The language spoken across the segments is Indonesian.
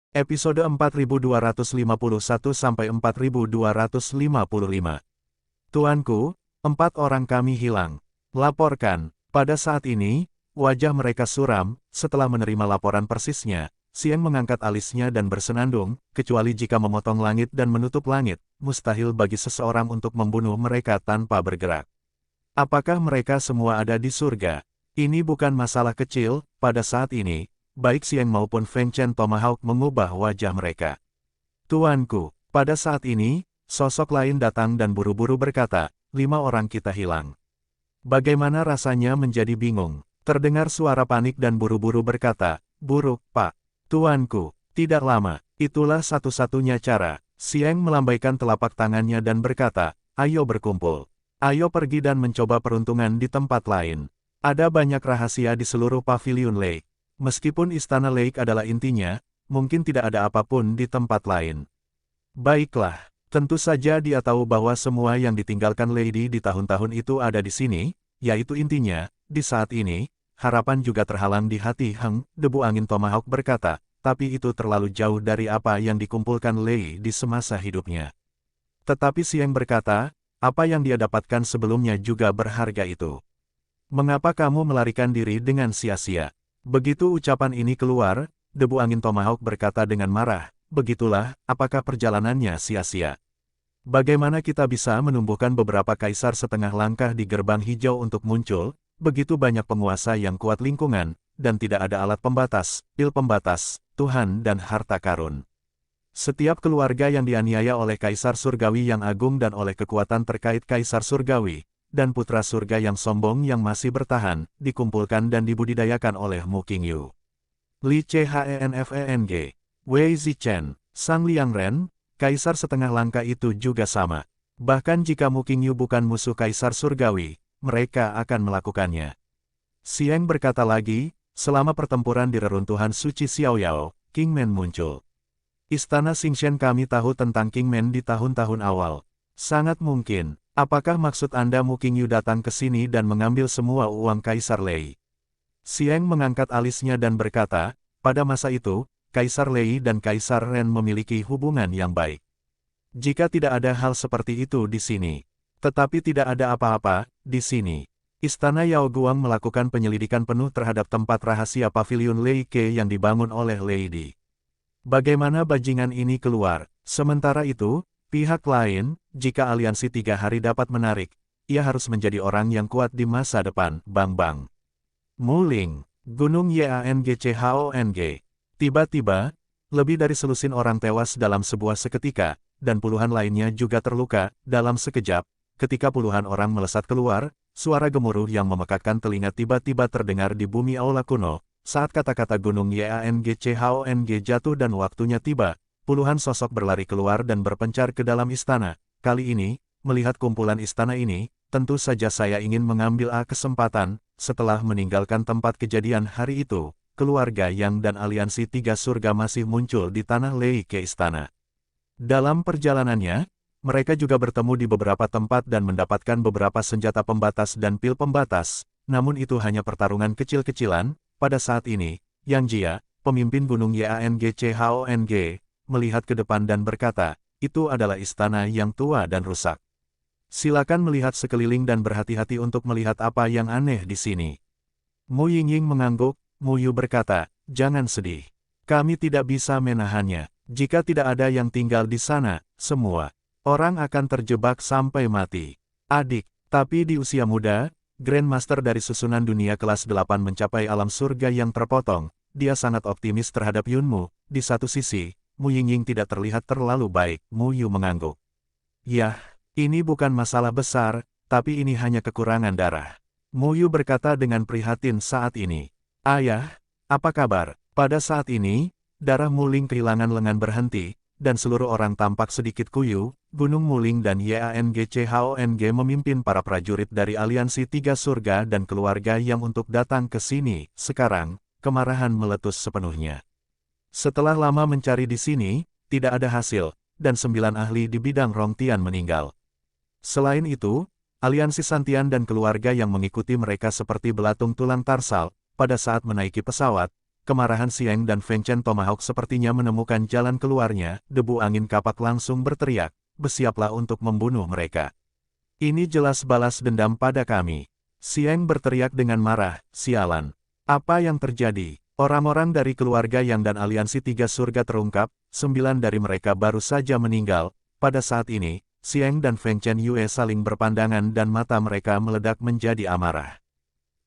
Episode 4251-4255. Tuanku, 4 orang kami hilang. Laporkan. Pada saat ini, wajah mereka suram. Setelah menerima laporan persisnya, Xiang mengangkat alisnya dan bersenandung, kecuali jika memotong langit dan menutup langit, mustahil bagi seseorang untuk membunuh mereka tanpa bergerak. Apakah mereka semua ada di surga? Ini bukan masalah kecil. Pada saat ini, baik Xiang maupun Feng Chen Tomahawk mengubah wajah mereka. Tuanku, pada saat ini, sosok lain datang dan buru-buru berkata, 5 orang kita hilang. Bagaimana rasanya menjadi bingung? Terdengar suara panik dan buru-buru berkata, buruk, Pak. Tuanku, tidak lama, itulah satu-satunya cara. Xiang melambaikan telapak tangannya dan berkata, ayo berkumpul. Ayo pergi dan mencoba peruntungan di tempat lain. Ada banyak rahasia di seluruh pavilion Lake. Meskipun Istana Lake adalah intinya, mungkin tidak ada apapun di tempat lain. Baiklah, tentu saja dia tahu bahwa semua yang ditinggalkan Lady di tahun-tahun itu ada di sini, yaitu intinya, di saat ini, harapan juga terhalang di hati Heng, debu angin Tomahawk berkata, tapi itu terlalu jauh dari apa yang dikumpulkan Lei di semasa hidupnya. Tetapi Xiang berkata, apa yang dia dapatkan sebelumnya juga berharga itu. Mengapa kamu melarikan diri dengan sia-sia? Begitu ucapan ini keluar, debu angin Tomahawk berkata dengan marah, begitulah, apakah perjalanannya sia-sia? Bagaimana kita bisa menumbuhkan beberapa kaisar setengah langkah di gerbang hijau untuk muncul, begitu banyak penguasa yang kuat lingkungan, dan tidak ada alat pembatas, pil pembatas, Tuhan dan harta karun. Setiap keluarga yang dianiaya oleh kaisar surgawi yang agung dan oleh kekuatan terkait kaisar surgawi, dan putra surga yang sombong yang masih bertahan, dikumpulkan dan dibudidayakan oleh Mu Qingyu. Li Chenfeng, Wei Zichen, Sang Liang Ren, kaisar setengah langkah itu juga sama. Bahkan jika Mu Qingyu bukan musuh kaisar surgawi, mereka akan melakukannya. Xiang berkata lagi, selama pertempuran di reruntuhan suci Xiaoyao, King Men muncul. Istana Xingshen kami tahu tentang King Men di tahun-tahun awal. Sangat mungkin. Apakah maksud Anda Mu Qingyu datang ke sini dan mengambil semua uang Kaisar Lei? Xiang mengangkat alisnya dan berkata, pada masa itu, Kaisar Lei dan Kaisar Ren memiliki hubungan yang baik. Jika tidak ada hal seperti itu di sini. Tetapi tidak ada apa-apa, di sini. Istana Yao Guang melakukan penyelidikan penuh terhadap tempat rahasia pavilion Lei Ke yang dibangun oleh Lady. Bagaimana bajingan ini keluar? Sementara itu, pihak lain, jika aliansi 3 hari dapat menarik, ia harus menjadi orang yang kuat di masa depan, Bang. Muling, Gunung Yangchong. Tiba-tiba, lebih dari selusin orang tewas dalam sebuah seketika, dan puluhan lainnya juga terluka, dalam sekejap, ketika puluhan orang melesat keluar, suara gemuruh yang memekakkan telinga tiba-tiba terdengar di bumi aula kuno, saat kata-kata Gunung Yangchong jatuh dan waktunya tiba, puluhan sosok berlari keluar dan berpencar ke dalam istana. Kali ini, melihat kumpulan istana ini, tentu saja saya ingin mengambil kesempatan, setelah meninggalkan tempat kejadian hari itu, keluarga Yang dan aliansi 3 surga masih muncul di tanah Lei ke istana. Dalam perjalanannya, mereka juga bertemu di beberapa tempat dan mendapatkan beberapa senjata pembatas dan pil pembatas, namun itu hanya pertarungan kecil-kecilan. Pada saat ini, Yang Jia, pemimpin Gunung Yangchong, melihat ke depan dan berkata, itu adalah istana yang tua dan rusak. Silakan melihat sekeliling dan berhati-hati untuk melihat apa yang aneh di sini. Mu Yingying mengangguk, Mu Yu berkata, jangan sedih. Kami tidak bisa menahannya. Jika tidak ada yang tinggal di sana, semua orang akan terjebak sampai mati. Adik, tapi di usia muda, Grandmaster dari susunan dunia kelas 8 mencapai alam surga yang terpotong, dia sangat optimis terhadap Yunmu. Di satu sisi, Mu Yingying tidak terlihat terlalu baik, Mu Yu mengangguk. Yah, ini bukan masalah besar, tapi ini hanya kekurangan darah. Mu Yu berkata dengan prihatin saat ini. Ayah, apa kabar? Pada saat ini, darah Muling kehilangan lengan berhenti, dan seluruh orang tampak sedikit kuyu. Gunung Muling dan Yangchong memimpin para prajurit dari aliansi 3 surga dan keluarga yang untuk datang ke sini. Sekarang, kemarahan meletus sepenuhnya. Setelah lama mencari di sini, tidak ada hasil, dan 9 ahli di bidang Rongtian meninggal. Selain itu, aliansi Santian dan keluarga yang mengikuti mereka seperti belatung tulang tarsal, pada saat menaiki pesawat, kemarahan Xiang dan Feng Chen Tomahawk sepertinya menemukan jalan keluarnya, debu angin kapak langsung berteriak, bersiaplah untuk membunuh mereka. Ini jelas balas dendam pada kami. Xiang berteriak dengan marah, sialan. Apa yang terjadi? Orang-orang dari keluarga Yang dan aliansi Tiga Surga terungkap, 9 dari mereka baru saja meninggal. Pada saat ini, Xiang dan Feng Chen Yue saling berpandangan dan mata mereka meledak menjadi amarah.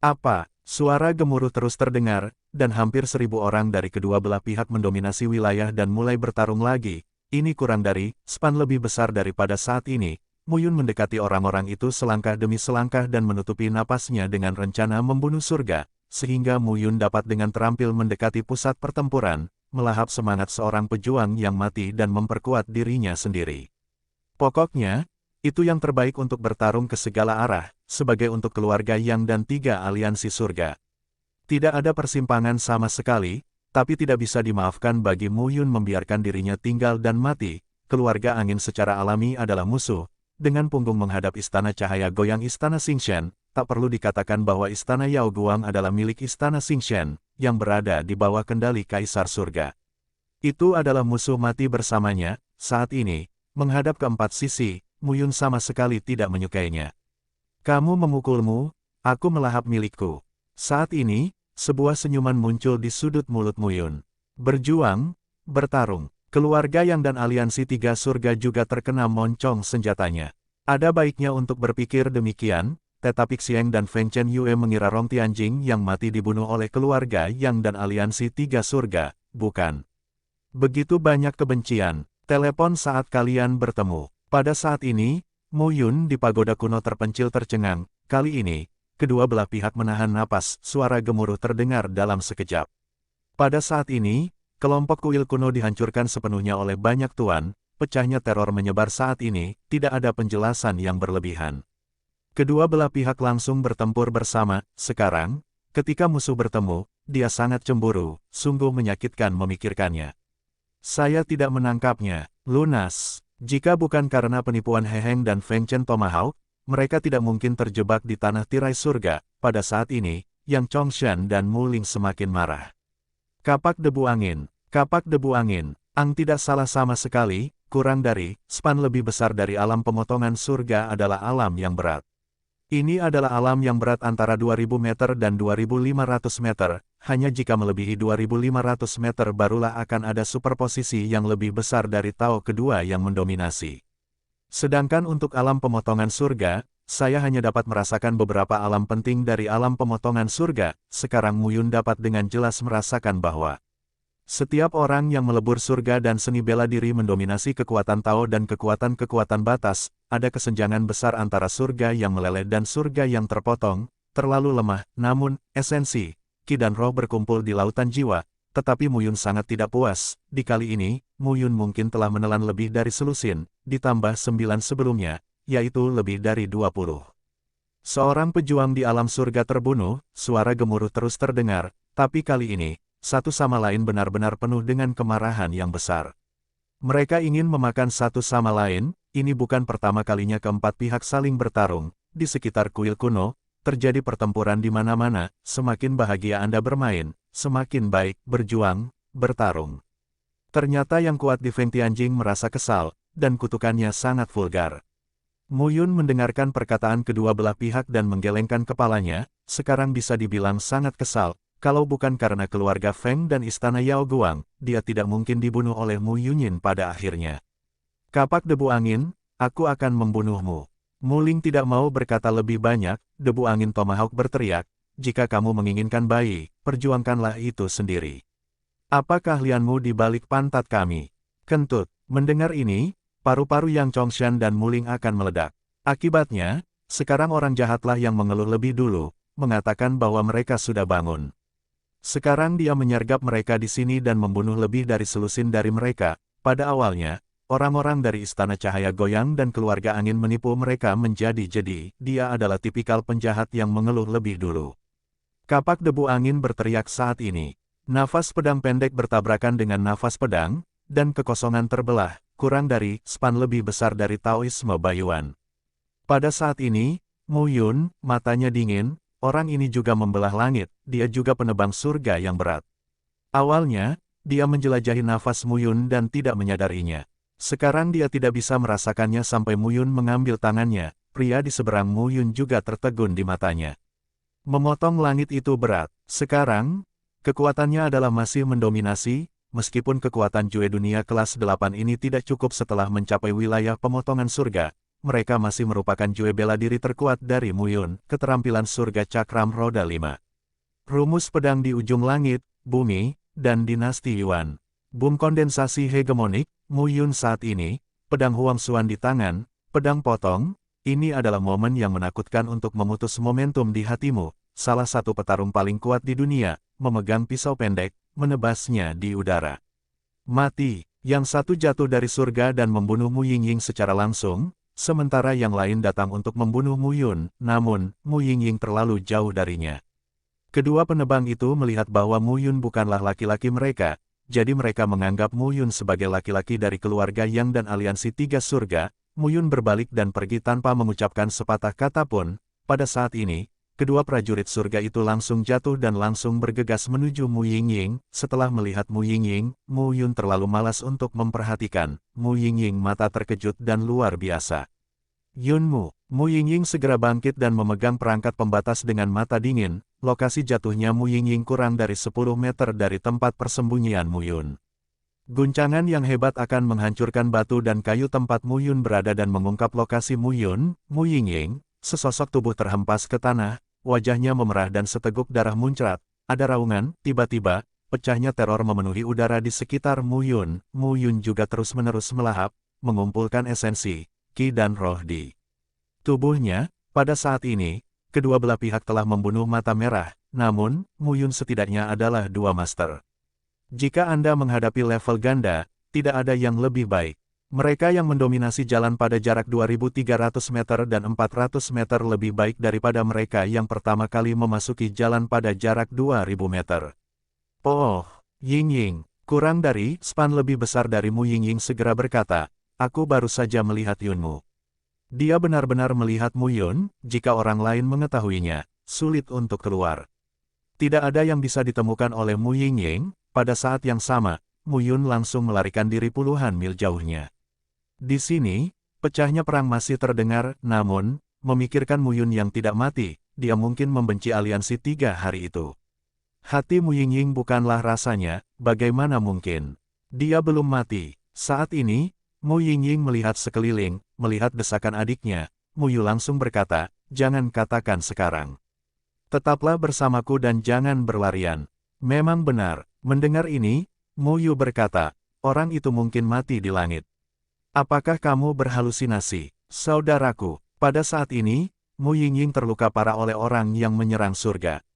Apa? Suara gemuruh terus terdengar, dan hampir 1000 orang dari kedua belah pihak mendominasi wilayah dan mulai bertarung lagi. Ini kurang dari span lebih besar daripada saat ini. Mu Yun mendekati orang-orang itu selangkah demi selangkah dan menutupi napasnya dengan rencana membunuh surga, sehingga Mu Yun dapat dengan terampil mendekati pusat pertempuran, melahap semangat seorang pejuang yang mati dan memperkuat dirinya sendiri. Pokoknya, itu yang terbaik untuk bertarung ke segala arah, sebagai untuk keluarga Yang dan 3 aliansi surga. Tidak ada persimpangan sama sekali, tapi tidak bisa dimaafkan bagi Mu Yun membiarkan dirinya tinggal dan mati. Keluarga angin secara alami adalah musuh. Dengan punggung menghadap istana cahaya goyang istana Xingshen, tak perlu dikatakan bahwa istana Yao Guang adalah milik istana Xingshen, yang berada di bawah kendali Kaisar Surga. Itu adalah musuh mati bersamanya. Saat ini, menghadap ke 4 sisi, Mu Yun sama sekali tidak menyukainya. Kamu memukulmu, aku melahap milikku. Saat ini, sebuah senyuman muncul di sudut mulut Mu Yun. Berjuang, bertarung. Keluarga Yang dan aliansi Tiga Surga juga terkena moncong senjatanya. Ada baiknya untuk berpikir demikian, tetapi Xiang dan Feng Chen Yue mengira Rong Tianjing yang mati dibunuh oleh keluarga Yang dan aliansi Tiga Surga, bukan. Begitu banyak kebencian. Telepon saat kalian bertemu. Pada saat ini, Mu Yun di pagoda kuno terpencil tercengang. Kali ini, kedua belah pihak menahan napas, suara gemuruh terdengar dalam sekejap. Pada saat ini, kelompok kuil kuno dihancurkan sepenuhnya oleh banyak tuan, pecahnya teror menyebar saat ini, tidak ada penjelasan yang berlebihan. Kedua belah pihak langsung bertempur bersama, sekarang, ketika musuh bertemu, dia sangat cemburu, sungguh menyakitkan memikirkannya. Saya tidak menangkapnya, lunas. Jika bukan karena penipuan He Heng dan Feng Chen Tomahawk, mereka tidak mungkin terjebak di tanah tirai surga. Pada saat ini, Yang Chongshan dan Mu Ling semakin marah. Kapak debu angin. Kapak debu angin. Ang tidak salah sama sekali, kurang dari span lebih besar dari alam pemotongan surga adalah alam yang berat. Ini adalah alam yang berat antara 2000 meter dan 2500 meter, hanya jika melebihi 2500 meter barulah akan ada superposisi yang lebih besar dari Tao kedua yang mendominasi. Sedangkan untuk alam pemotongan surga, saya hanya dapat merasakan beberapa alam penting dari alam pemotongan surga. Sekarang Mu Yun dapat dengan jelas merasakan bahwa setiap orang yang melebur surga dan seni bela diri mendominasi kekuatan Tao dan kekuatan-kekuatan batas, ada kesenjangan besar antara surga yang meleleh dan surga yang terpotong, terlalu lemah. Namun, esensi, Qi dan roh berkumpul di lautan jiwa, tetapi Mu Yun sangat tidak puas. Di kali ini, Mu Yun mungkin telah menelan lebih dari selusin, ditambah 9 sebelumnya, yaitu lebih dari 20. Seorang pejuang di alam surga terbunuh, suara gemuruh terus terdengar, tapi kali ini, satu sama lain benar-benar penuh dengan kemarahan yang besar. Mereka ingin memakan satu sama lain. Ini bukan pertama kalinya keempat pihak saling bertarung. Di sekitar kuil kuno, terjadi pertempuran di mana-mana. Semakin bahagia Anda bermain, semakin baik berjuang, bertarung. Ternyata yang kuat di Feng Tianjing merasa kesal, dan kutukannya sangat vulgar. Mu Yun mendengarkan perkataan kedua belah pihak dan menggelengkan kepalanya, sekarang bisa dibilang sangat kesal. Kalau bukan karena keluarga Feng dan istana Yao Guang, dia tidak mungkin dibunuh oleh Mu Yunyin pada akhirnya. Kapak debu angin, aku akan membunuhmu. Mu Ling tidak mau berkata lebih banyak, debu angin Tomahawk berteriak, jika kamu menginginkan bayi, perjuangkanlah itu sendiri. Apa keahlianmu di balik pantat kami? Kentut, mendengar ini, paru-paru Yang Chongshan dan Mu Ling akan meledak. Akibatnya, sekarang orang jahatlah yang mengeluh lebih dulu, mengatakan bahwa mereka sudah bangun. Sekarang dia menyergap mereka di sini dan membunuh lebih dari selusin dari mereka. Pada awalnya, orang-orang dari Istana Cahaya Goyang dan keluarga angin menipu mereka menjadi jadi. Dia adalah tipikal penjahat yang mengeluh lebih dulu. Kapak debu angin berteriak saat ini. Nafas pedang pendek bertabrakan dengan nafas pedang, dan kekosongan terbelah, kurang dari span lebih besar dari Taoisme Bayuan. Pada saat ini, Mu Yun, matanya dingin. Orang ini juga membelah langit, dia juga penebang surga yang berat. Awalnya, dia menjelajahi nafas Muyun dan tidak menyadarinya. Sekarang dia tidak bisa merasakannya sampai Muyun mengambil tangannya, pria di seberang Muyun juga tertegun di matanya. Memotong langit itu berat. Sekarang, kekuatannya adalah masih mendominasi, meskipun kekuatan Jue dunia kelas 8 ini tidak cukup setelah mencapai wilayah pemotongan surga, mereka masih merupakan Jue bela diri terkuat dari Muyun, keterampilan surga cakram roda 5. Rumus pedang di ujung langit, bumi, dan dinasti Yuan. Boom kondensasi hegemonik, Muyun saat ini, pedang Huangzuan di tangan, pedang potong, ini adalah momen yang menakutkan untuk memutus momentum di hatimu. Salah satu petarung paling kuat di dunia, memegang pisau pendek, menebasnya di udara. Mati, yang satu jatuh dari surga dan membunuh Mu Yingying secara langsung, sementara yang lain datang untuk membunuh Mu Yun, namun, Mu Yingying terlalu jauh darinya. Kedua penebang itu melihat bahwa Mu Yun bukanlah laki-laki mereka, jadi mereka menganggap Mu Yun sebagai laki-laki dari keluarga Yang dan aliansi tiga surga. Mu Yun berbalik dan pergi tanpa mengucapkan sepatah kata pun. Pada saat ini, kedua prajurit surga itu langsung jatuh dan langsung bergegas menuju Mu Yingying. Setelah melihat Mu Yingying, Mu Yun terlalu malas untuk memperhatikan. Mu Yingying mata terkejut dan luar biasa. Yunmu, Mu Yingying segera bangkit dan memegang perangkat pembatas dengan mata dingin. Lokasi jatuhnya Mu Yingying kurang dari 10 meter dari tempat persembunyian Mu Yun. Guncangan yang hebat akan menghancurkan batu dan kayu tempat Mu Yun berada dan mengungkap lokasi Mu Yun. Mu Yingying, sesosok tubuh terhempas ke tanah, wajahnya memerah dan seteguk darah muncrat. Ada raungan, tiba-tiba, pecahnya teror memenuhi udara di sekitar Mu Yun. Mu Yun juga terus-menerus melahap, mengumpulkan esensi, ki dan roh di tubuhnya. Pada saat ini, kedua belah pihak telah membunuh mata merah, namun, Mu Yun setidaknya adalah dua master. Jika Anda menghadapi level ganda, tidak ada yang lebih baik. Mereka yang mendominasi jalan pada jarak 2.300 meter dan 400 meter lebih baik daripada mereka yang pertama kali memasuki jalan pada jarak 2.000 meter. Oh, Yingying, kurang dari span lebih besar dari Mu Yingying segera berkata, aku baru saja melihat Yunmu. Dia benar-benar melihat Mu Yun, jika orang lain mengetahuinya, sulit untuk keluar. Tidak ada yang bisa ditemukan oleh Mu Yingying. Pada saat yang sama, Mu Yun langsung melarikan diri puluhan mil jauhnya. Di sini, pecahnya perang masih terdengar, namun, memikirkan Mu Yun yang tidak mati, dia mungkin membenci aliansi 3 hari itu. Hati Mu Yingying bukanlah rasanya, bagaimana mungkin? Dia belum mati. Saat ini, Mu Yingying melihat sekeliling, melihat desakan adiknya. Mu Yu langsung berkata, jangan katakan sekarang. Tetaplah bersamaku dan jangan berlarian. Memang benar. Mendengar ini, Mu Yu berkata, orang itu mungkin mati di langit. Apakah kamu berhalusinasi, saudaraku? Pada saat ini, Mu Yingying terluka parah oleh orang yang menyerang surga.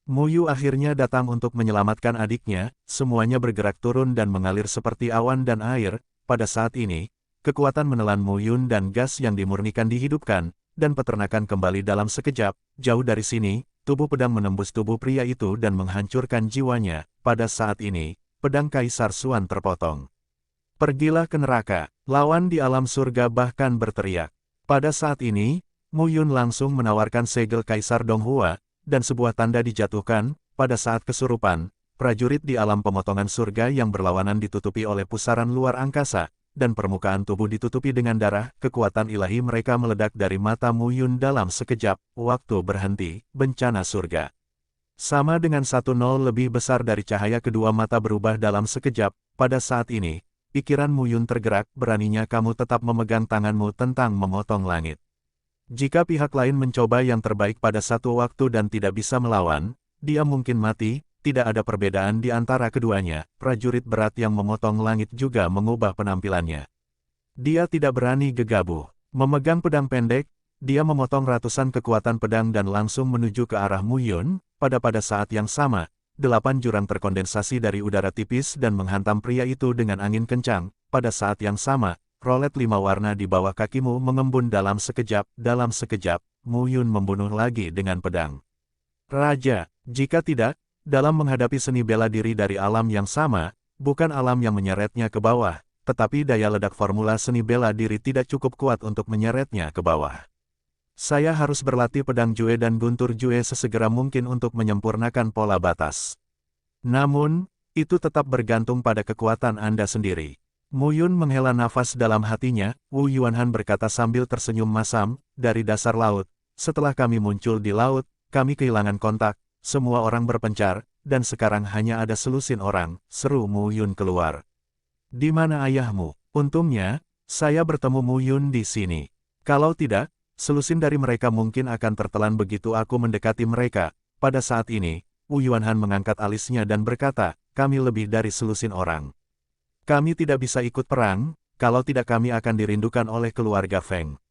Mu Yu akhirnya datang untuk menyelamatkan adiknya, semuanya bergerak turun dan mengalir seperti awan dan air. Pada saat ini, kekuatan menelan Mu Yun dan gas yang dimurnikan dihidupkan, dan peternakan kembali dalam sekejap. Jauh dari sini, tubuh pedang menembus tubuh pria itu dan menghancurkan jiwanya. Pada saat ini, pedang Kaisar Xuan terpotong. Pergilah ke neraka, lawan di alam surga bahkan berteriak. Pada saat ini, Mu Yun langsung menawarkan segel Kaisar Donghua, dan sebuah tanda dijatuhkan. Pada saat kesurupan, prajurit di alam pemotongan surga yang berlawanan ditutupi oleh pusaran luar angkasa, dan permukaan tubuh ditutupi dengan darah. Kekuatan ilahi mereka meledak dari mata Mu Yun dalam sekejap. Waktu berhenti, bencana surga. Sama dengan 1-0 lebih besar dari cahaya kedua mata berubah dalam sekejap. Pada saat ini, pikiran Mu Yun tergerak. Beraninya kamu tetap memegang tanganmu tentang memotong langit. Jika pihak lain mencoba yang terbaik pada satu waktu dan tidak bisa melawan, dia mungkin mati. Tidak ada perbedaan di antara keduanya. Prajurit berat yang memotong langit juga mengubah penampilannya. Dia tidak berani gegabah. Memegang pedang pendek, dia memotong ratusan kekuatan pedang dan langsung menuju ke arah Mu Yun. Pada saat yang sama, 8 jurang terkondensasi dari udara tipis dan menghantam pria itu dengan angin kencang. Pada saat yang sama, rolet 5 warna di bawah kakimu mengembun dalam sekejap. Dalam sekejap, Mu Yun membunuh lagi dengan pedang. Raja, jika tidak, dalam menghadapi seni bela diri dari alam yang sama, bukan alam yang menyeretnya ke bawah, tetapi daya ledak formula seni bela diri tidak cukup kuat untuk menyeretnya ke bawah. Saya harus berlatih pedang Jue dan guntur Jue sesegera mungkin untuk menyempurnakan pola batas. Namun, itu tetap bergantung pada kekuatan Anda sendiri. Mu Yun menghela nafas dalam hatinya, Wu Yuanhan berkata sambil tersenyum masam, dari dasar laut. Setelah kami muncul di laut, kami kehilangan kontak, semua orang berpencar, dan sekarang hanya ada selusin orang, seru Mu Yun keluar. Di mana ayahmu? Untungnya, saya bertemu Mu Yun di sini. Kalau tidak, selusin dari mereka mungkin akan tertelan begitu aku mendekati mereka. Pada saat ini, Wu Yuanhan mengangkat alisnya dan berkata, kami lebih dari selusin orang. Kami tidak bisa ikut perang, kalau tidak kami akan dirindukan oleh keluarga Feng.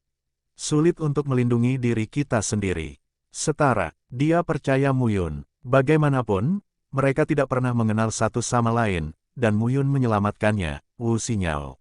Sulit untuk melindungi diri kita sendiri. Setara, dia percaya Mu Yun. Bagaimanapun, mereka tidak pernah mengenal satu sama lain, dan Mu Yun menyelamatkannya, Wu Xinyao.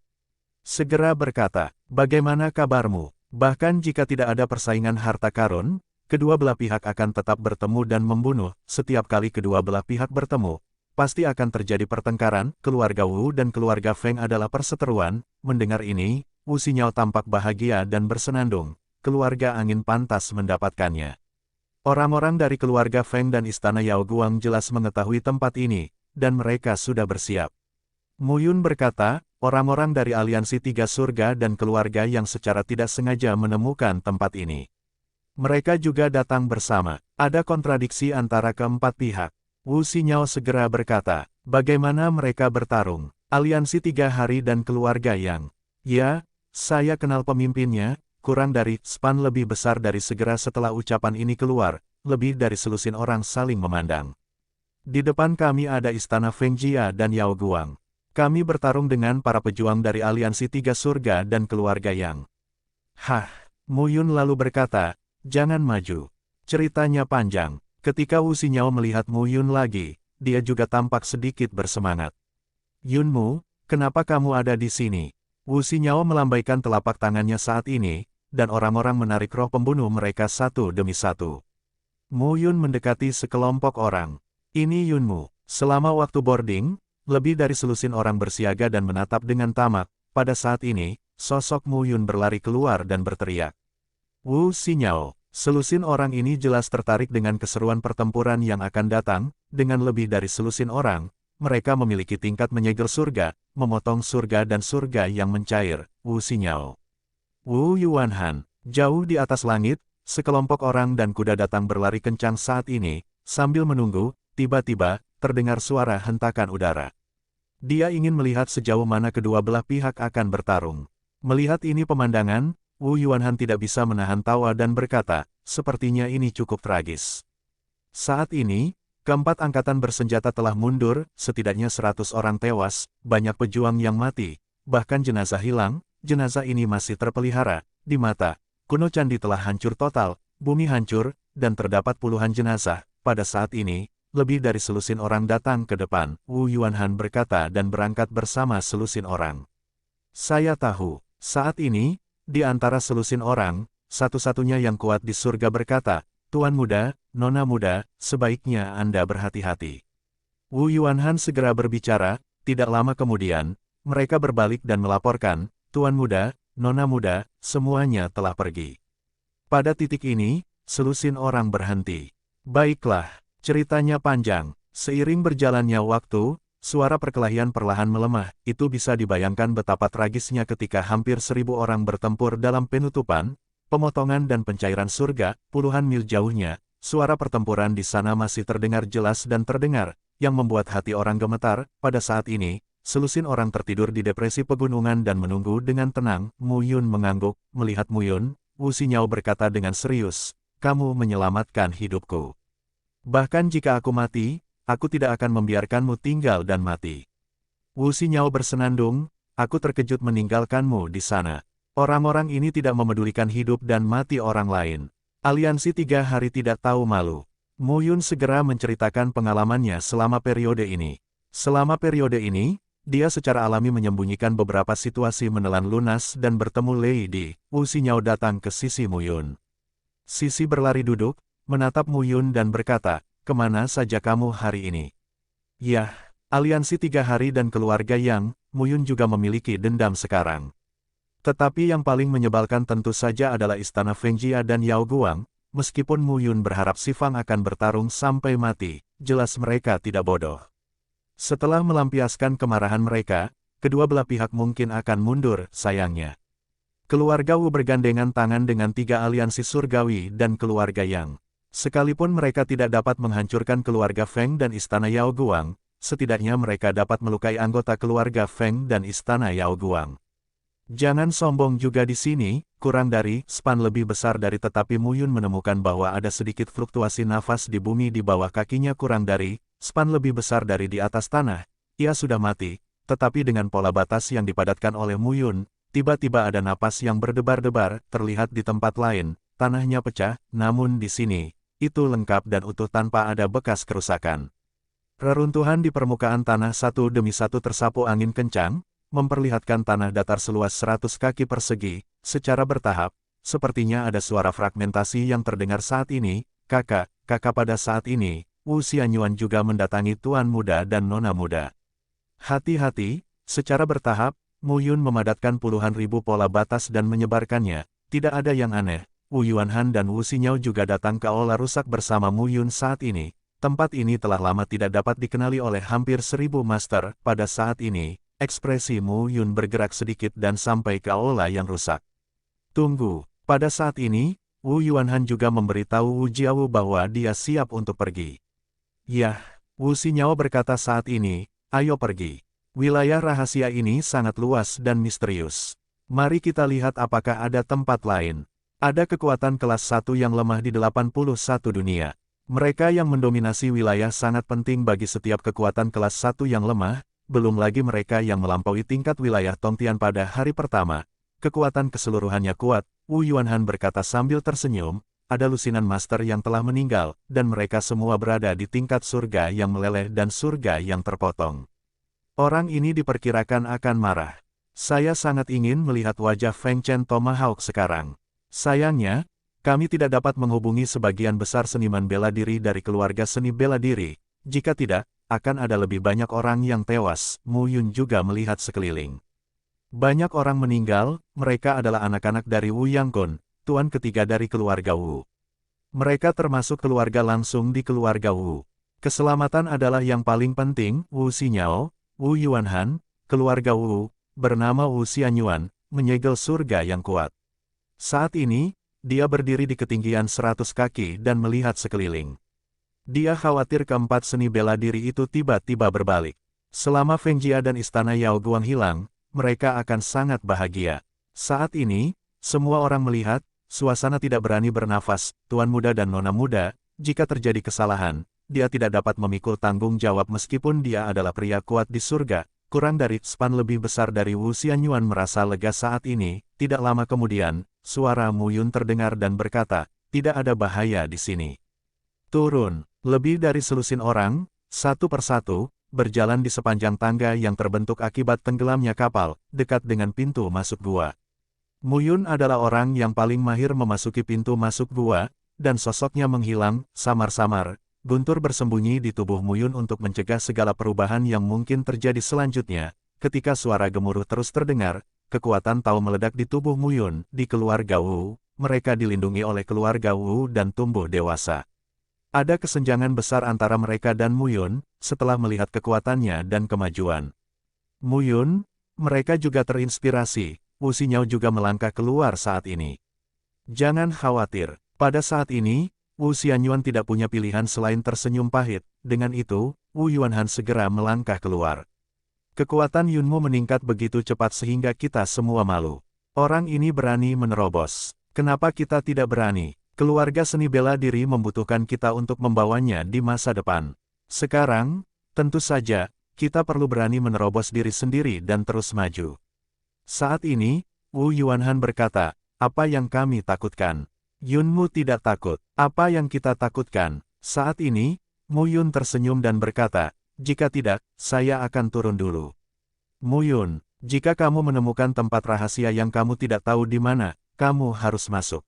Segera berkata, bagaimana kabarmu? Bahkan jika tidak ada persaingan harta karun, kedua belah pihak akan tetap bertemu dan membunuh. Setiap kali kedua belah pihak bertemu, pasti akan terjadi pertengkaran. Keluarga Wu dan keluarga Feng adalah perseteruan. Mendengar ini, Wu Xinyao tampak bahagia dan bersenandung. Keluarga angin pantas mendapatkannya. Orang-orang dari keluarga Feng dan istana Yao Guang jelas mengetahui tempat ini, dan mereka sudah bersiap. Mu Yun berkata, orang-orang dari aliansi Tiga Surga dan keluarga yang secara tidak sengaja menemukan tempat ini. Mereka juga datang bersama. Ada kontradiksi antara keempat pihak. Wu Xinyao segera berkata, bagaimana mereka bertarung? Aliansi Tiga Hari dan keluarga yang... Ya, saya kenal pemimpinnya, kurang dari span lebih besar dari segera setelah ucapan ini keluar, lebih dari selusin orang saling memandang. Di depan kami ada istana Feng Jia dan Yao Guang. Kami bertarung dengan para pejuang dari aliansi Tiga Surga dan keluarga yang... Hah, Mu Yun lalu berkata, jangan maju. Ceritanya panjang. Ketika Wu Xinyao melihat Mu Yun lagi, dia juga tampak sedikit bersemangat. Yunmu, kenapa kamu ada di sini? Wu Xinyao melambaikan telapak tangannya saat ini, dan orang-orang menarik roh pembunuh mereka satu demi satu. Mu Yun mendekati sekelompok orang. Ini Yunmu. Selama waktu boarding, lebih dari selusin orang bersiaga dan menatap dengan tamak. Pada saat ini, sosok Mu Yun berlari keluar dan berteriak. Wu Xinyao, selusin orang ini jelas tertarik dengan keseruan pertempuran yang akan datang, dengan lebih dari selusin orang. Mereka memiliki tingkat menyegel surga, memotong surga dan surga yang mencair, Wu Xinyao. Wu Yuanhan, jauh di atas langit, sekelompok orang dan kuda datang berlari kencang saat ini, sambil menunggu, tiba-tiba, terdengar suara hentakan udara. Dia ingin melihat sejauh mana kedua belah pihak akan bertarung. Melihat ini pemandangan, Wu Yuanhan tidak bisa menahan tawa dan berkata, sepertinya ini cukup tragis. Saat ini, keempat angkatan bersenjata telah mundur, setidaknya 100 orang tewas, banyak pejuang yang mati, bahkan jenazah hilang, jenazah ini masih terpelihara, di mata. Kuno Candi telah hancur total, bumi hancur, dan terdapat puluhan jenazah. Pada saat ini, lebih dari selusin orang datang ke depan, Wu Yuanhan berkata dan berangkat bersama selusin orang. Saya tahu, saat ini, di antara selusin orang, satu-satunya yang kuat di surga berkata, Tuan muda, Nona muda, sebaiknya Anda berhati-hati. Wu Yuanhan segera berbicara, tidak lama kemudian, mereka berbalik dan melaporkan, Tuan muda, Nona muda, semuanya telah pergi. Pada titik ini, selusin orang berhenti. Baiklah, ceritanya panjang. Seiring berjalannya waktu, suara perkelahian perlahan melemah. Itu bisa dibayangkan betapa tragisnya ketika hampir 1000 orang bertempur dalam penutupan, pemotongan dan pencairan surga, puluhan mil jauhnya, suara pertempuran di sana masih terdengar jelas dan terdengar, yang membuat hati orang gemetar. Pada saat ini, selusin orang tertidur di depresi pegunungan dan menunggu dengan tenang. Mu Yun mengangguk, melihat Mu Yun, Wu Xinyao berkata dengan serius, kamu menyelamatkan hidupku. Bahkan jika aku mati, aku tidak akan membiarkanmu tinggal dan mati. Wu Xinyao bersenandung, aku terkejut meninggalkanmu di sana. Orang-orang ini tidak memedulikan hidup dan mati orang lain. Aliansi 3 Hari tidak tahu malu. Mu Yun segera menceritakan pengalamannya selama periode ini. Selama periode ini, dia secara alami menyembunyikan beberapa situasi menelan lunas dan bertemu Lady. Wu Xinyao datang ke sisi Mu Yun. Sisi berlari duduk, menatap Mu Yun dan berkata, kemana saja kamu hari ini? Yah, aliansi 3 Hari dan keluarga yang, Mu Yun juga memiliki dendam sekarang. Tetapi yang paling menyebalkan tentu saja adalah istana Feng Jia dan Yao Guang, meskipun Mu Yun berharap si Fang akan bertarung sampai mati, jelas mereka tidak bodoh. Setelah melampiaskan kemarahan mereka, kedua belah pihak mungkin akan mundur, sayangnya. Keluarga Wu bergandengan tangan dengan 3 aliansi surgawi dan keluarga Yang. Sekalipun mereka tidak dapat menghancurkan keluarga Feng dan istana Yao Guang, setidaknya mereka dapat melukai anggota keluarga Feng dan istana Yao Guang. Jangan sombong juga di sini, kurang dari span lebih besar dari tetapi Mu Yun menemukan bahwa ada sedikit fluktuasi nafas di bumi di bawah kakinya kurang dari span lebih besar dari di atas tanah. Ia sudah mati, tetapi dengan pola batas yang dipadatkan oleh Mu Yun, tiba-tiba ada napas yang berdebar-debar terlihat di tempat lain, tanahnya pecah, namun di sini, itu lengkap dan utuh tanpa ada bekas kerusakan. Reruntuhan di permukaan tanah satu demi satu tersapu angin kencang, memperlihatkan tanah datar seluas 100 kaki persegi, secara bertahap, sepertinya ada suara fragmentasi yang terdengar saat ini, kakak pada saat ini, Wu Xianyuan juga mendatangi Tuan Muda dan Nona Muda. Hati-hati, secara bertahap, Mu Yun memadatkan puluhan ribu pola batas dan menyebarkannya, tidak ada yang aneh, Wu Yuanhan dan Wu Xinyao juga datang ke aula rusak bersama Mu Yun saat ini. Tempat ini telah lama tidak dapat dikenali oleh hampir 1000 master, pada saat ini. Ekspresi Mu Yun bergerak sedikit dan sampai ke aula yang rusak. Tunggu, pada saat ini, Wu Yuanhan juga memberitahu Wu Jiawu bahwa dia siap untuk pergi. Yah, Wu Xinyao berkata saat ini, ayo pergi. Wilayah rahasia ini sangat luas dan misterius. Mari kita lihat apakah ada tempat lain. Ada kekuatan kelas 1 yang lemah di 81 dunia. Mereka yang mendominasi wilayah sangat penting bagi setiap kekuatan kelas 1 yang lemah, belum lagi mereka yang melampaui tingkat wilayah Tongtian pada hari pertama. Kekuatan keseluruhannya kuat, Wu Yuanhan berkata sambil tersenyum, ada lusinan master yang telah meninggal, dan mereka semua berada di tingkat surga yang meleleh dan surga yang terpotong. Orang ini diperkirakan akan marah. Saya sangat ingin melihat wajah Feng Chen Tomahawk sekarang. Sayangnya, kami tidak dapat menghubungi sebagian besar seniman bela diri dari keluarga seni bela diri. Jika tidak, akan ada lebih banyak orang yang tewas. Mu Yun juga melihat sekeliling. Banyak orang meninggal, mereka adalah anak-anak dari Wu Yangkun, tuan ketiga dari keluarga Wu. Mereka termasuk keluarga langsung di keluarga Wu. Keselamatan adalah yang paling penting. Wu Xinyao, Wu Yuanhan, keluarga Wu, bernama Wu Xianyuan, menyegel surga yang kuat. Saat ini, dia berdiri di ketinggian 100 kaki dan melihat sekeliling. Dia khawatir keempat seni bela diri itu tiba-tiba berbalik. Selama Feng Jia dan istana Yao Guang hilang, mereka akan sangat bahagia. Saat ini, semua orang melihat, suasana tidak berani bernafas, Tuan Muda dan Nona Muda, jika terjadi kesalahan, dia tidak dapat memikul tanggung jawab meskipun dia adalah pria kuat di surga. Kurang dari span lebih besar dari Wu Xianyuan merasa lega saat ini. Tidak lama kemudian, suara Mu Yun terdengar dan berkata, tidak ada bahaya di sini. Turun. Lebih dari selusin orang, satu persatu, berjalan di sepanjang tangga yang terbentuk akibat tenggelamnya kapal, dekat dengan pintu masuk gua. Mu Yun adalah orang yang paling mahir memasuki pintu masuk gua, dan sosoknya menghilang, samar-samar. Guntur bersembunyi di tubuh Mu Yun untuk mencegah segala perubahan yang mungkin terjadi selanjutnya. Ketika suara gemuruh terus terdengar, kekuatan tahu meledak di tubuh Mu Yun. Di keluarga Wu, mereka dilindungi oleh keluarga Wu dan tumbuh dewasa. Ada kesenjangan besar antara mereka dan Mu Yun, setelah melihat kekuatannya dan kemajuan. Mu Yun, mereka juga terinspirasi. Wu Xinyao juga melangkah keluar saat ini. Jangan khawatir, pada saat ini, Wu Xianyuan tidak punya pilihan selain tersenyum pahit. Dengan itu, Wu Yuanhan segera melangkah keluar. Kekuatan Yunmu meningkat begitu cepat sehingga kita semua malu. Orang ini berani menerobos. Kenapa kita tidak berani? Keluarga seni bela diri membutuhkan kita untuk membawanya di masa depan. Sekarang, tentu saja, kita perlu berani menerobos diri sendiri dan terus maju. Saat ini, Wu Yuanhan berkata, apa yang kami takutkan? Yunmu tidak takut. Apa yang kita takutkan? Saat ini, Mu Yun tersenyum dan berkata, jika tidak, saya akan turun dulu. Mu Yun, jika kamu menemukan tempat rahasia yang kamu tidak tahu di mana, kamu harus masuk.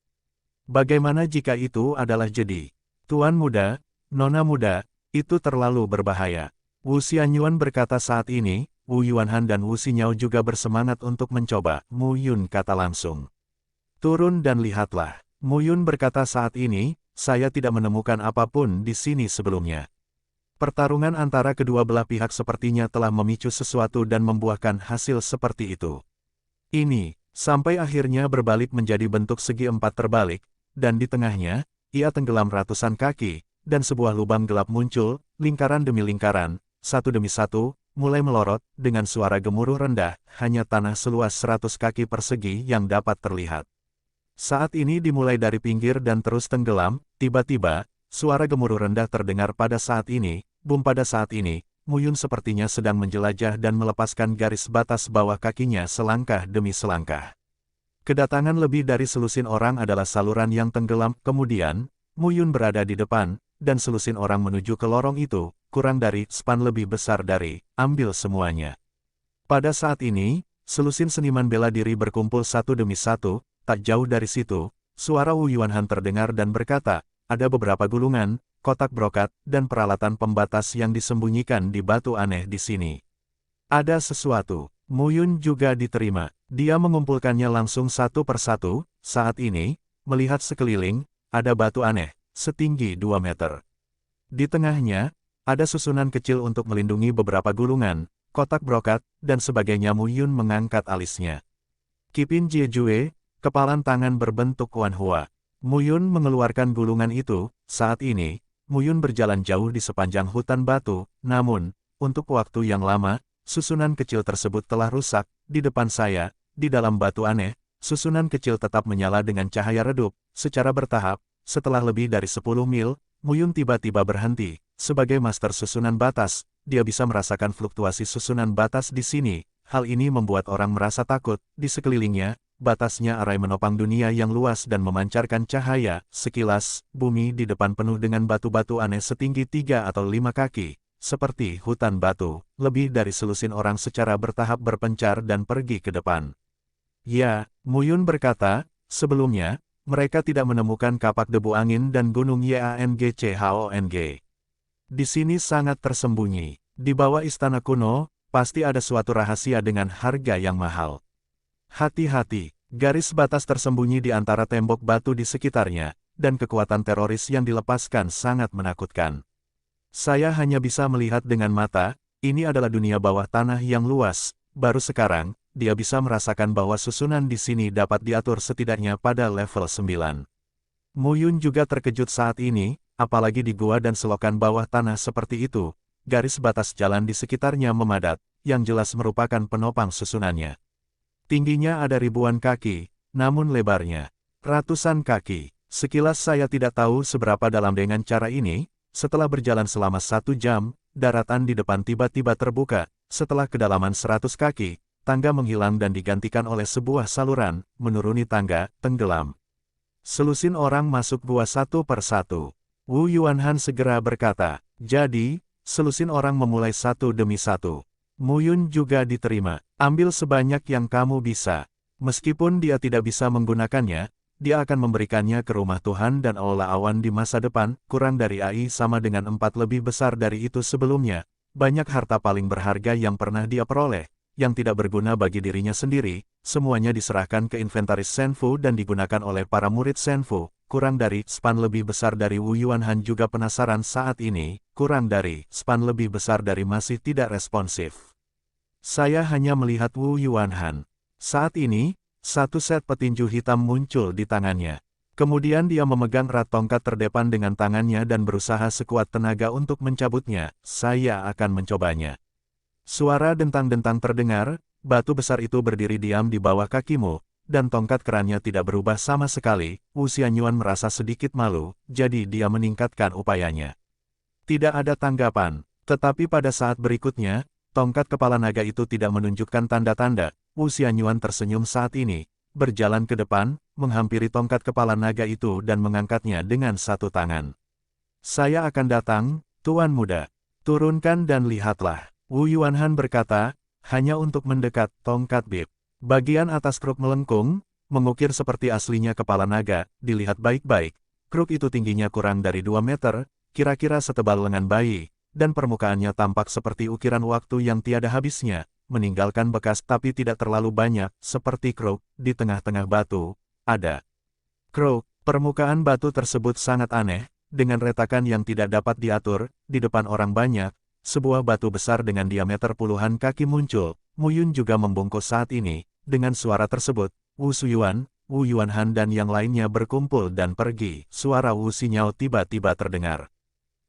Bagaimana jika itu adalah jedi? Tuan Muda, Nona Muda, itu terlalu berbahaya. Wu Xianyuan berkata saat ini, Wu Yuanhan dan Wu Xinyao juga bersemangat untuk mencoba. Mu Yun kata langsung. Turun dan lihatlah. Mu Yun berkata saat ini, saya tidak menemukan apapun di sini sebelumnya. Pertarungan antara kedua belah pihak sepertinya telah memicu sesuatu dan membuahkan hasil seperti itu. Ini, sampai akhirnya berbalik menjadi bentuk segi empat terbalik, dan di tengahnya, ia tenggelam ratusan kaki, dan sebuah lubang gelap muncul, lingkaran demi lingkaran, satu demi satu, mulai melorot, dengan suara gemuruh rendah, hanya tanah seluas 100 kaki persegi yang dapat terlihat. Saat ini dimulai dari pinggir dan terus tenggelam, tiba-tiba, suara gemuruh rendah terdengar pada saat ini, boom pada saat ini, Muyun sepertinya sedang menjelajah dan melepaskan garis batas bawah kakinya selangkah demi selangkah. Kedatangan lebih dari selusin orang adalah saluran yang tenggelam, kemudian, Muyun berada di depan, dan selusin orang menuju ke lorong itu, kurang dari span lebih besar dari, ambil semuanya. Pada saat ini, selusin seniman bela diri berkumpul satu demi satu, tak jauh dari situ, suara Wu Yuanhan terdengar dan berkata, ada beberapa gulungan, kotak brokat, dan peralatan pembatas yang disembunyikan di batu aneh di sini. Ada sesuatu. Muyun juga diterima. Dia mengumpulkannya langsung satu persatu. Saat ini, melihat sekeliling, ada batu aneh, setinggi 2 meter. Di tengahnya, ada susunan kecil untuk melindungi beberapa gulungan, kotak brokat, dan sebagainya. Muyun mengangkat alisnya. Kipin Jiejue, kepalan tangan berbentuk Wan Hua. Muyun mengeluarkan gulungan itu. Saat ini, Muyun berjalan jauh di sepanjang hutan batu, namun, untuk waktu yang lama, susunan kecil tersebut telah rusak. Di depan saya, di dalam batu aneh, susunan kecil tetap menyala dengan cahaya redup, secara bertahap. Setelah lebih dari 10 mil, Muyun tiba-tiba berhenti. Sebagai master susunan batas, dia bisa merasakan fluktuasi susunan batas di sini. Hal ini membuat orang merasa takut. Di sekelilingnya, batasnya arai menopang dunia yang luas dan memancarkan cahaya. Sekilas, bumi di depan penuh dengan batu-batu aneh setinggi 3 atau 5 kaki. Seperti hutan batu, lebih dari selusin orang secara bertahap berpencar dan pergi ke depan. Ya, Muyun berkata, sebelumnya, mereka tidak menemukan kapak debu angin dan gunung Yangchong. Di sini sangat tersembunyi. Di bawah istana kuno, pasti ada suatu rahasia dengan harga yang mahal. Hati-hati, garis batas tersembunyi di antara tembok batu di sekitarnya, dan kekuatan teroris yang dilepaskan sangat menakutkan. Saya hanya bisa melihat dengan mata, ini adalah dunia bawah tanah yang luas. Baru sekarang, dia bisa merasakan bahwa susunan di sini dapat diatur setidaknya pada level 9. Muyun juga terkejut saat ini, apalagi di gua dan selokan bawah tanah seperti itu. Garis batas jalan di sekitarnya memadat, yang jelas merupakan penopang susunannya. Tingginya ada ribuan kaki, namun lebarnya ratusan kaki. Sekilas saya tidak tahu seberapa dalam dengan cara ini. Setelah berjalan selama 1 jam, daratan di depan tiba-tiba terbuka. Setelah kedalaman 100 kaki, tangga menghilang dan digantikan oleh sebuah saluran, menuruni tangga, tenggelam. Selusin orang masuk gua satu persatu. Wu Yuanhan segera berkata, jadi, selusin orang memulai satu demi satu. Muyun juga diterima. Ambil sebanyak yang kamu bisa. Meskipun dia tidak bisa menggunakannya, dia akan memberikannya ke rumah Tuhan dan Allah awan di masa depan. Kurang dari AI sama dengan 4 lebih besar dari itu sebelumnya. Banyak harta paling berharga yang pernah dia peroleh, yang tidak berguna bagi dirinya sendiri, semuanya diserahkan ke inventaris Senfu dan digunakan oleh para murid Senfu. Kurang dari span lebih besar dari Wu Yuanhan juga penasaran saat ini, kurang dari span lebih besar dari masih tidak responsif. Saya hanya melihat Wu Yuanhan. Saat ini, satu set petinju hitam muncul di tangannya. Kemudian dia memegang erat tongkat terdepan dengan tangannya dan berusaha sekuat tenaga untuk mencabutnya. Saya akan mencobanya. Suara dentang-dentang terdengar, batu besar itu berdiri diam di bawah kakimu, dan tongkat kerannya tidak berubah sama sekali. Wu Xianyuan merasa sedikit malu, jadi dia meningkatkan upayanya. Tidak ada tanggapan, tetapi pada saat berikutnya, tongkat kepala naga itu tidak menunjukkan tanda-tanda. Wu Xianyuan tersenyum saat ini, berjalan ke depan, menghampiri tongkat kepala naga itu dan mengangkatnya dengan satu tangan. Saya akan datang, Tuan Muda. Turunkan dan lihatlah. Wu Yuanhan berkata, hanya untuk mendekat tongkat bib. Bagian atas kruk melengkung, mengukir seperti aslinya kepala naga, dilihat baik-baik. Kruk itu tingginya kurang dari 2 meter, kira-kira setebal lengan bayi, dan permukaannya tampak seperti ukiran waktu yang tiada habisnya. Meninggalkan bekas tapi tidak terlalu banyak, seperti kruk. Di tengah-tengah batu, ada kruk. Permukaan batu tersebut sangat aneh, dengan retakan yang tidak dapat diatur, di depan orang banyak, sebuah batu besar dengan diameter puluhan kaki muncul. Mu Yun juga membungkuk saat ini. Dengan suara tersebut, Wu Shuyuan, Wu Yuanhan dan yang lainnya berkumpul dan pergi. Suara Wu Xinyao tiba-tiba terdengar.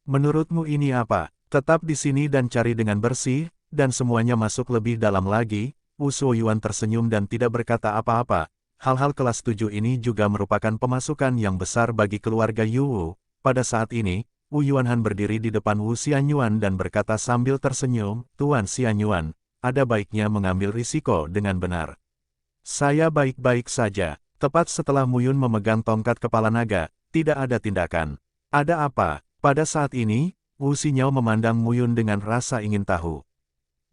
Menurutmu ini apa? Tetap di sini dan cari dengan bersih, dan semuanya masuk lebih dalam lagi. Wu Shuyuan tersenyum dan tidak berkata apa-apa. Hal-hal kelas 7 ini juga merupakan pemasukan yang besar bagi keluarga Yu Wu. Pada saat ini, Wu Yuanhan berdiri di depan Wu Xianyuan dan berkata sambil tersenyum, Tuan Xianyuan, ada baiknya mengambil risiko dengan benar. Saya baik-baik saja. Tepat setelah Mu Yun memegang tongkat kepala naga, tidak ada tindakan. Ada apa? Pada saat ini, Wu Xinyao memandang Mu Yun dengan rasa ingin tahu.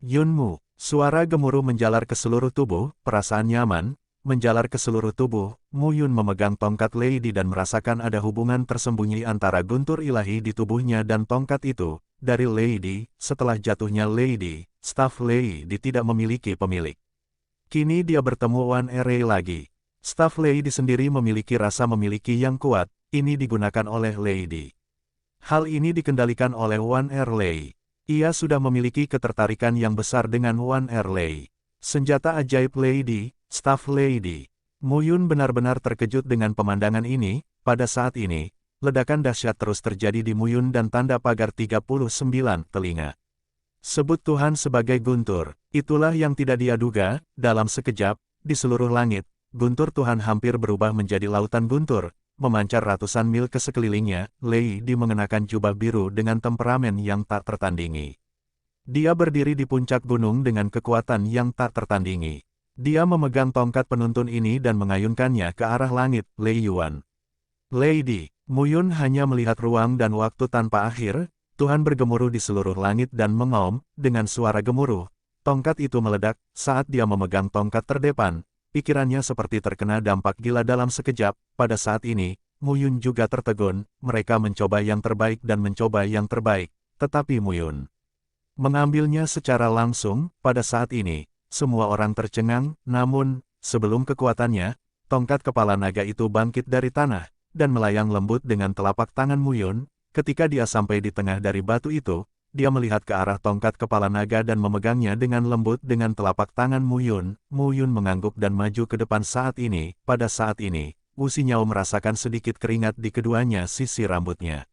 Yunmu, suara gemuruh menjalar ke seluruh tubuh, perasaan nyaman, menjalar ke seluruh tubuh. Mu Yun memegang tongkat Lady dan merasakan ada hubungan tersembunyi antara guntur ilahi di tubuhnya dan tongkat itu. Dari Lady, setelah jatuhnya Lady, staf Lady tidak memiliki pemilik. Kini dia bertemu Wan Erei lagi. Staf Lady sendiri memiliki rasa memiliki yang kuat, ini digunakan oleh Lady. Hal ini dikendalikan oleh Wan Erlei. Ia sudah memiliki ketertarikan yang besar dengan Wan Erlei. Senjata ajaib Lady, staf Lady. Mu Yun benar-benar terkejut dengan pemandangan ini. Pada saat ini, ledakan dahsyat terus terjadi di Mu Yun dan tanda pagar 39 telinga. Sebut Tuhan sebagai guntur. Itulah yang tidak dia duga. Dalam sekejap, di seluruh langit, guntur Tuhan hampir berubah menjadi lautan guntur. Memancar ratusan mil ke sekelilingnya, Lady mengenakan jubah biru dengan temperamen yang tak tertandingi. Dia berdiri di puncak gunung dengan kekuatan yang tak tertandingi. Dia memegang tongkat penuntun ini dan mengayunkannya ke arah langit, Lei Yuan. Lady, Mu Yun hanya melihat ruang dan waktu tanpa akhir. Tuhan bergemuruh di seluruh langit dan mengaum, dengan suara gemuruh. Tongkat itu meledak, saat dia memegang tongkat terdepan. Pikirannya seperti terkena dampak gila dalam sekejap. Pada saat ini, Mu Yun juga tertegun. Mereka mencoba yang terbaik dan mencoba yang terbaik. Tetapi Mu Yun mengambilnya secara langsung. Pada saat ini, semua orang tercengang. Namun, sebelum kekuatannya, tongkat kepala naga itu bangkit dari tanah, dan melayang lembut dengan telapak tangan Mu Yun. Ketika dia sampai di tengah dari batu itu, dia melihat ke arah tongkat kepala naga dan memegangnya dengan lembut dengan telapak tangan Mu Yun. Mu Yun mengangguk dan maju ke depan saat ini. Pada saat ini, Wu Xinyao merasakan sedikit keringat di keduanya sisi rambutnya.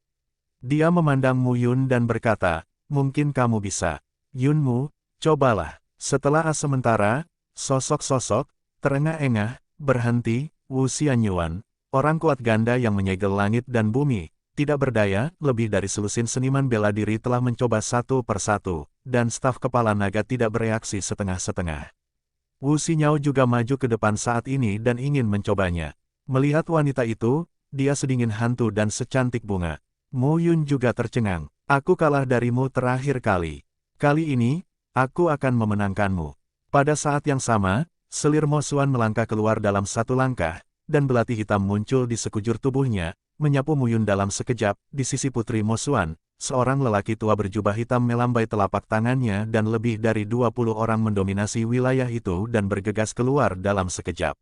Dia memandang Mu Yun dan berkata, mungkin kamu bisa. Yunmu, cobalah. Setelah sementara, sosok-sosok, terengah-engah, berhenti. Wu Xianyuan, orang kuat ganda yang menyegel langit dan bumi, tidak berdaya, lebih dari selusin seniman bela diri telah mencoba satu persatu, dan staf kepala naga tidak bereaksi setengah-setengah. Wu Xinyao juga maju ke depan saat ini dan ingin mencobanya. Melihat wanita itu, dia sedingin hantu dan secantik bunga. Mu Yun juga tercengang. Aku kalah darimu terakhir kali. Kali ini, aku akan memenangkanmu. Pada saat yang sama, selir Mo Xuan melangkah keluar dalam satu langkah, dan belati hitam muncul di sekujur tubuhnya, menyapu Mu Yun dalam sekejap. Di sisi Putri Mo Xuan, seorang lelaki tua berjubah hitam melambai telapak tangannya dan lebih dari 20 orang mendominasi wilayah itu dan bergegas keluar dalam sekejap.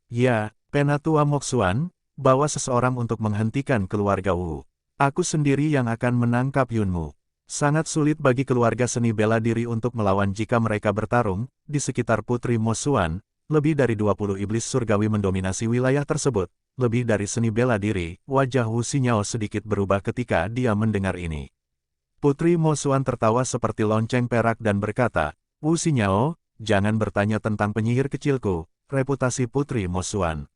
Ya, Penatua Mo Xuan, bawa seseorang untuk menghentikan keluarga Wu. Aku sendiri yang akan menangkap Yunmu. Sangat sulit bagi keluarga seni bela diri untuk melawan jika mereka bertarung. Di sekitar Putri Mo Xuan, lebih dari 20 iblis surgawi mendominasi wilayah tersebut. Lebih dari seni bela diri, wajah Wu Xinyao sedikit berubah ketika dia mendengar ini. Putri Mo Xuan tertawa seperti lonceng perak dan berkata, Wu Xinyao, jangan bertanya tentang penyihir kecilku, reputasi Putri Mo Xuan.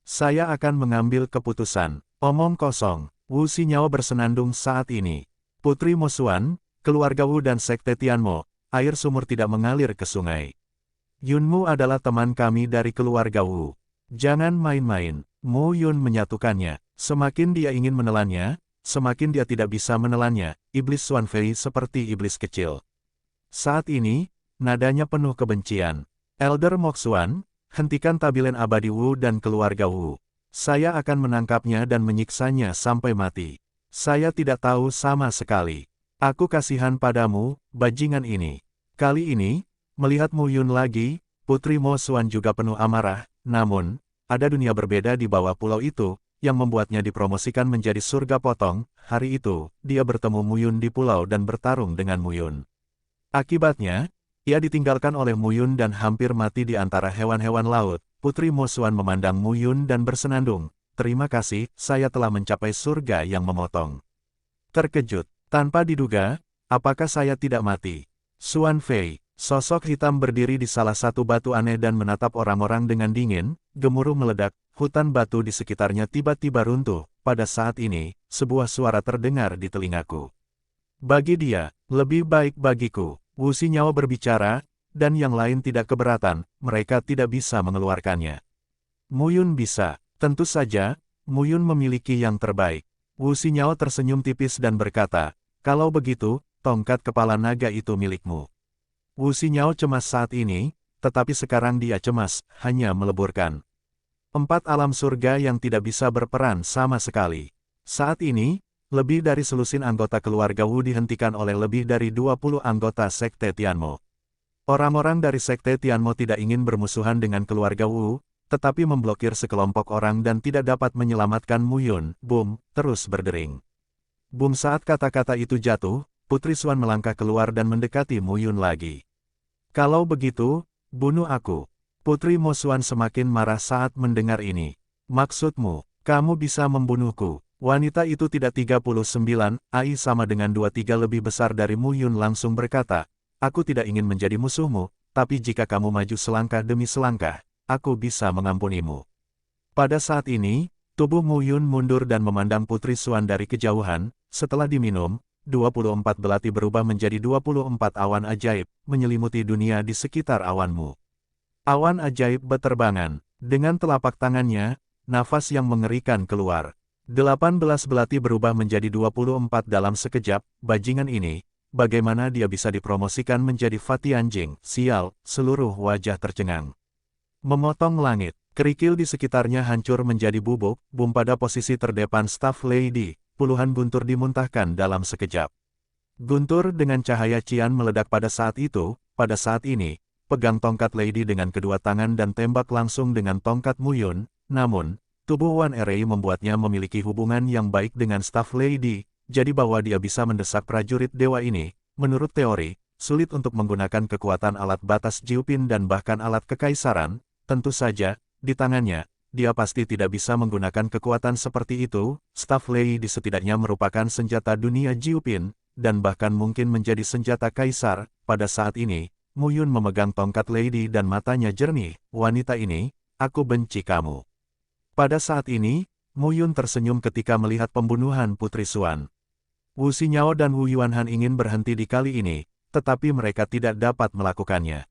Saya akan mengambil keputusan. Omong kosong. Wu Xinyao bersenandung saat ini. Putri Mo Xuan, keluarga Wu dan sekte Tianmo, air sumur tidak mengalir ke sungai. Yunmu adalah teman kami dari keluarga Wu. Jangan main-main. Mu Yun menyatukannya. Semakin dia ingin menelannya, semakin dia tidak bisa menelannya. Iblis Xuan Fei seperti iblis kecil. Saat ini, nadanya penuh kebencian. Elder Mo Xuan, hentikan tabilen abadi Wu dan keluarga Wu. Saya akan menangkapnya dan menyiksanya sampai mati. Saya tidak tahu sama sekali. Aku kasihan padamu, bajingan ini. Kali ini, melihat Mu Yun lagi, Putri Mo Xuan juga penuh amarah. Namun, ada dunia berbeda di bawah pulau itu. yang membuatnya dipromosikan menjadi surga potong. Hari itu, dia bertemu Muyun di pulau dan bertarung dengan Muyun. Akibatnya, ia ditinggalkan oleh Muyun dan hampir mati di antara hewan-hewan laut. Putri Mosuan memandang Muyun dan bersenandung, "Terima kasih, saya telah mencapai surga yang memotong." Terkejut, tanpa diduga, apakah saya tidak mati? Xuan Fei, sosok hitam berdiri di salah satu batu aneh dan menatap orang-orang dengan dingin. Gemuruh meledak, hutan batu di sekitarnya tiba-tiba runtuh. Pada saat ini, sebuah suara terdengar di telingaku. Bagi dia, lebih baik bagiku. Wu Xinyao berbicara, dan yang lain tidak keberatan, mereka tidak bisa mengeluarkannya. Muyun bisa, tentu saja, Muyun memiliki yang terbaik. Wu Xinyao tersenyum tipis dan berkata, "Kalau begitu, tongkat kepala naga itu milikmu." Wu Xinyao cemas saat ini, tetapi sekarang dia cemas, hanya meleburkan. 4 alam surga yang tidak bisa berperan sama sekali. Saat ini, lebih dari selusin anggota keluarga Wu dihentikan oleh lebih dari 20 anggota Sekte Tianmo. Orang-orang dari Sekte Tianmo tidak ingin bermusuhan dengan keluarga Wu, tetapi memblokir sekelompok orang dan tidak dapat menyelamatkan Muyun. Boom, terus berdering. Boom, saat kata-kata itu jatuh, Putri Xuan melangkah keluar dan mendekati Muyun lagi. "Kalau begitu, bunuh aku." Putri Mosuan semakin marah saat mendengar ini. "Maksudmu, kamu bisa membunuhku?" Wanita itu tidak 39, AI sama dengan 23 lebih besar dari Muyun langsung berkata, "Aku tidak ingin menjadi musuhmu, tapi jika kamu maju selangkah demi selangkah, aku bisa mengampunimu." Pada saat ini, tubuh Muyun mundur dan memandang Putri Xuan dari kejauhan. Setelah diminum, 24 belati berubah menjadi 24 awan ajaib, menyelimuti dunia di sekitar awanmu. Awan ajaib beterbangan. Dengan telapak tangannya, nafas yang mengerikan keluar. 18 belati berubah menjadi 24 dalam sekejap. Bajingan ini, bagaimana dia bisa dipromosikan menjadi Fatian Jing? Sial, seluruh wajah tercengang. Memotong langit. Kerikil di sekitarnya hancur menjadi bubuk. Boom, pada posisi terdepan staf Lady, puluhan guntur dimuntahkan dalam sekejap. Guntur dengan cahaya cian meledak pada saat itu. Pada saat ini, pegang tongkat Lady dengan kedua tangan dan tembak langsung dengan tongkat Muyun. Namun, tubuh Wan Erei membuatnya memiliki hubungan yang baik dengan staf Lady, jadi bahwa dia bisa mendesak prajurit dewa ini, menurut teori, sulit untuk menggunakan kekuatan alat batas Jiupin dan bahkan alat kekaisaran. Tentu saja, di tangannya, dia pasti tidak bisa menggunakan kekuatan seperti itu. Staf Lady setidaknya merupakan senjata dunia Jiupin, dan bahkan mungkin menjadi senjata kaisar. Pada saat ini, Muyun memegang tongkat Lady dan matanya jernih. "Wanita ini, aku benci kamu." Pada saat ini, Muyun tersenyum ketika melihat pembunuhan Putri Xuan. Wu Xinyao dan Wu Yuanhan ingin berhenti di kali ini, tetapi mereka tidak dapat melakukannya.